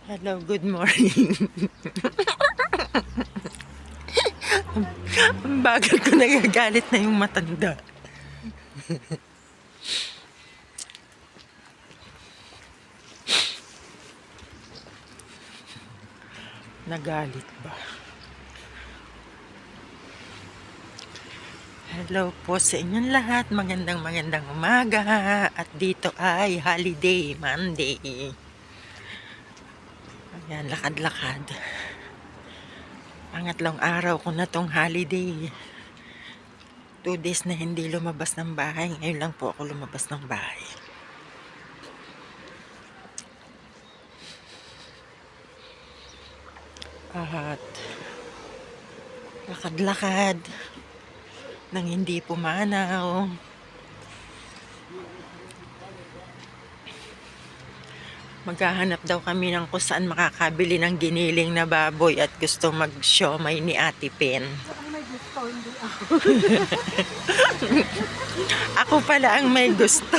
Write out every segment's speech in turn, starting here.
Hello, good morning. Ang bagal ko, nagagalit na yung matanda. Nagalit ba? Hello po sa inyong lahat. Magandang umaga. At dito ay holiday, Monday. Ayan, lakad-lakad. Pangatlong araw ko na tong holiday. 2 days na hindi lumabas ng bahay. Ngayon lang po ako lumabas ng bahay. At lakad-lakad nang hindi pumanaw. Maghahanap daw kami ng kung saan makakabili ng giniling na baboy at gusto mag-siomay ni Ate Pen. Ako pala ang may gusto.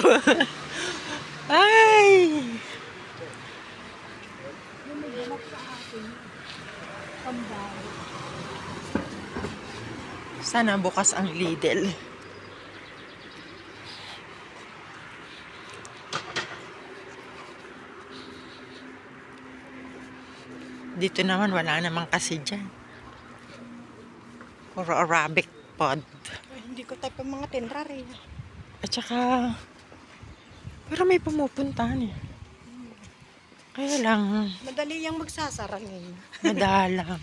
Ay! Sana bukas ang Lidl. Dito naman wala namang kasi dyan. Puro Arabic pod. Hindi ko type ang mga tendrar eh. At saka, pero may pumupuntahan eh. Kaya lang, Madali yung magsasara ngayon. madalang.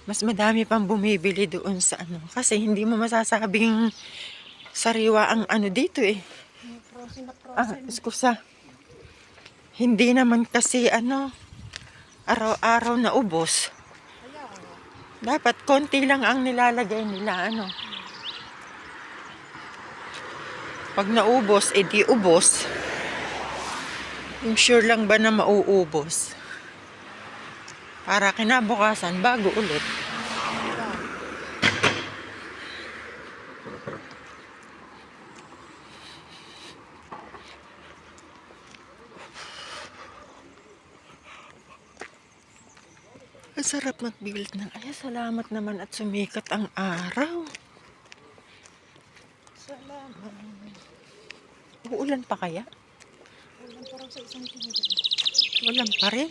Mas madami pang bumibili doon sa ano. Kasi hindi mo masasabing sariwa ang ano dito eh. Frozen na Ah, frozen. iskusa. Hindi naman kasi ano, araw-araw na ubos. Kaya, Dapat konti lang ang nilalagay nila ano. Pag naubos, edi ubos. Yung sure lang ba na mauubos? Para kinabukasan, bago ulit. Ang sarap magbilad ng ay, salamat naman at sumikat ang araw. salamat. Uulan pa kaya? Ulan pa raw sa isang tingin. Ulan pa rin.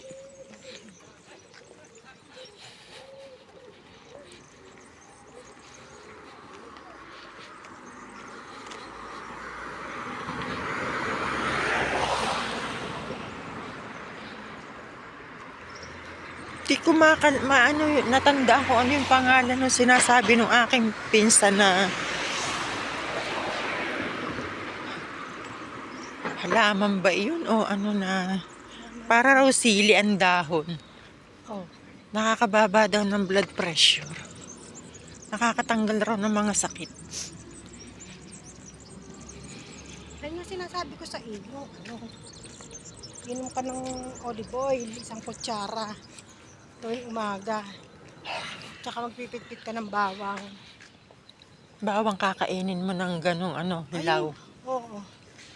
Di ko maano, natanda ko ano yung pangalan ng sinasabi ng aking pinsan na halaman ba yun o ano na para raw sili ang dahon. Oh. Nakakababa daw ng blood pressure. Nakakatanggal raw ng mga sakit. Yan yung sinasabi ko sa iyo. Inom ka ng olive oil, isang kutsara. Tuwing umaga. Tsaka magpipitpit ka ng bawang. Bawang kakainin mo ng ganong ano, hilaw. Oo.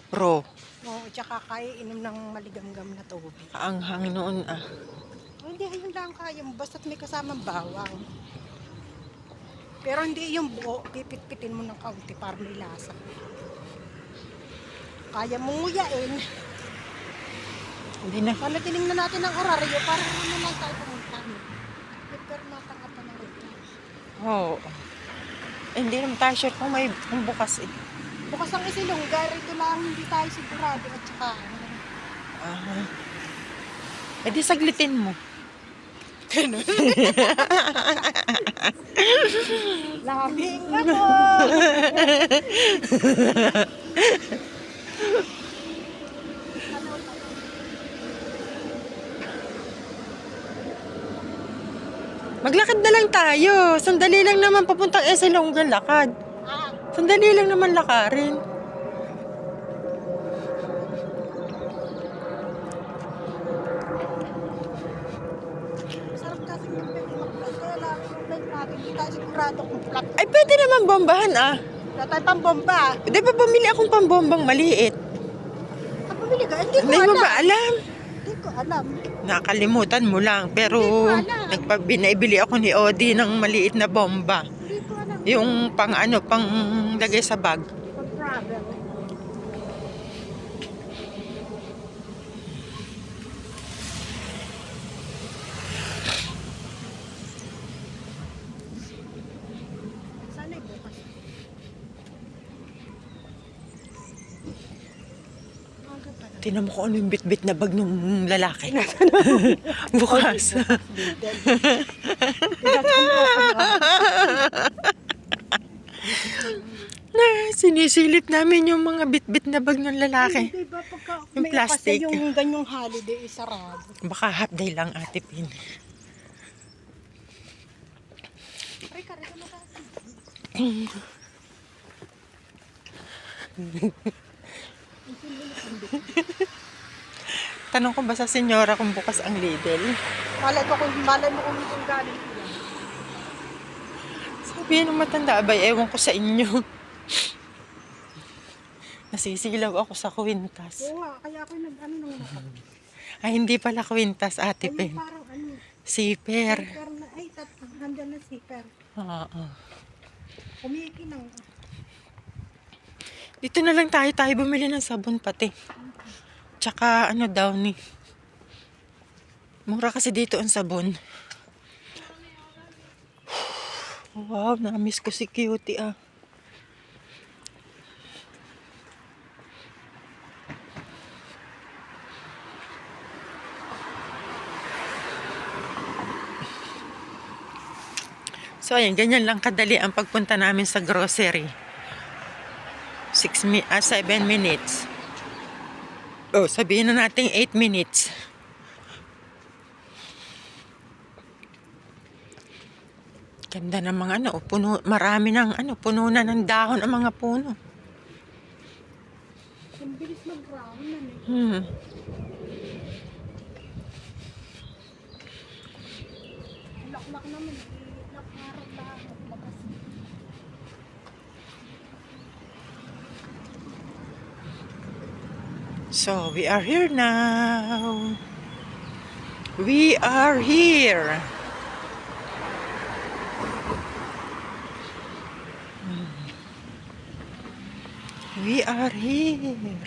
Raw. Oo, tsaka inom ng maligamgam na tubig. Kaanghang noon ah. Oh, hindi, ayun lang kaya mo. Basta't may kasamang bawang. Pero hindi yung buo, pipit-pitin mo ng kaunti para may lasa. Kaya mong nguyain. Hindi na. Paano tinignan natin ang oraryo para naman lang tayo pumunta. Pero matanga pa na rin. Oo. Hindi naman tayo sure kung may kung bukas eh. Bukas ang Isilongga, rito lang hindi tayo sigurado at saka Ah. Eh di saglitin mo. labing ako. Maglakad na lang tayo. Sandali lang naman papuntang Eselonggan lakad. Ah, Sandali lang naman lakarin. sarap kasi yung pwede mag-vlog. Kaya lang yung vlog natin, hindi tayo sigurado kung flat. Ay pwede naman bombahan ah. Wala tayong pambomba. Di ba bumili akong pambombang maliit? Ang pumili ka, hindi ko Hindi mo alam. ba alam? Hindi ko alam. Nakalimutan mo lang. Pero binaibili ako ni Odi ng maliit na bomba. Hindi ko alam. Yung pang ano, pang lagay sa bag. Pag-travel. Sana bukas. Aga pala. Tinan mo kung ano yung bit-bit na bag ng lalaki. Bukas. Na, sinisilip namin yung mga bit-bit na bag ng lalaki. Diba pagka Yung may plastic. kasi yung ganyong holiday isarado. Baka half day lang, Ate Pin. Ay, karito na tayo. Tanong ko ba sa senyora kung bukas ang Lidl? Malay mo kung galing ko yan. Sabi ng matanda, abay, ewan ko sa inyo. Nasisilaw ako sa kwintas. Oo nga, kaya ako nag-ano nang nakap. Ay, hindi pala kwintas, Ate Ay, Pin. parang ano. Siper. Zipper na, ay, nandyan na zipper. Oo. Kumikinang. Dito na lang tayo bumili ng sabon pati. Tsaka ano daw ni. Mura kasi dito ang sabon. Wow, na-miss ko si Cutie ah. So ayan, ganyan lang kadali ang pagpunta namin sa grocery. 7 minutes. Oh, sabihin na natin 8 minutes. Ganda ng mga ano, puno, marami ng ano, puno na ng dahon ang mga puno. Ang bilis mag-brown na eh. Hmm. Laklak naman. Lakarap lahat. Labas. So, we are here now. We are here. We are here.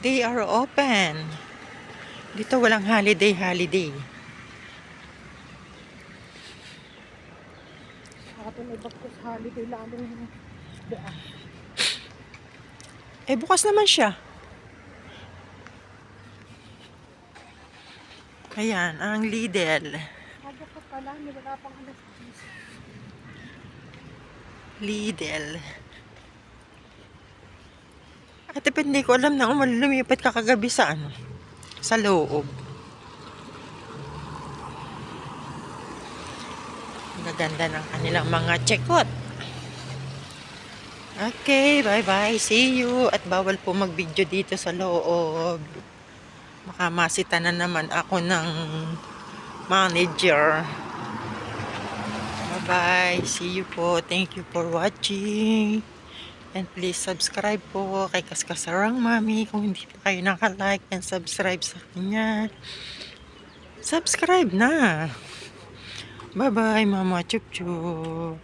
They are open. Dito walang holiday. Atin ay bakos holiday lalong yung daan. Eh, bukas naman siya. Ayan, ang Lidl. Aga pa pala, wala pang alas 10. Lidl. Ate, hindi ko alam na lumipat ka kagabi sa ano? Sa loob. Gaganda ng kanilang mga chekot. Okay, bye-bye. See you. At bawal po mag-video dito sa loob. Baka masita na naman ako ng manager. Bye-bye. See you po. Thank you for watching. And please subscribe po kay Kaskasarang Mami. Kung hindi pa kayo naka-like and subscribe sa kanya, subscribe na. Bye-bye, Mama Chup Chup.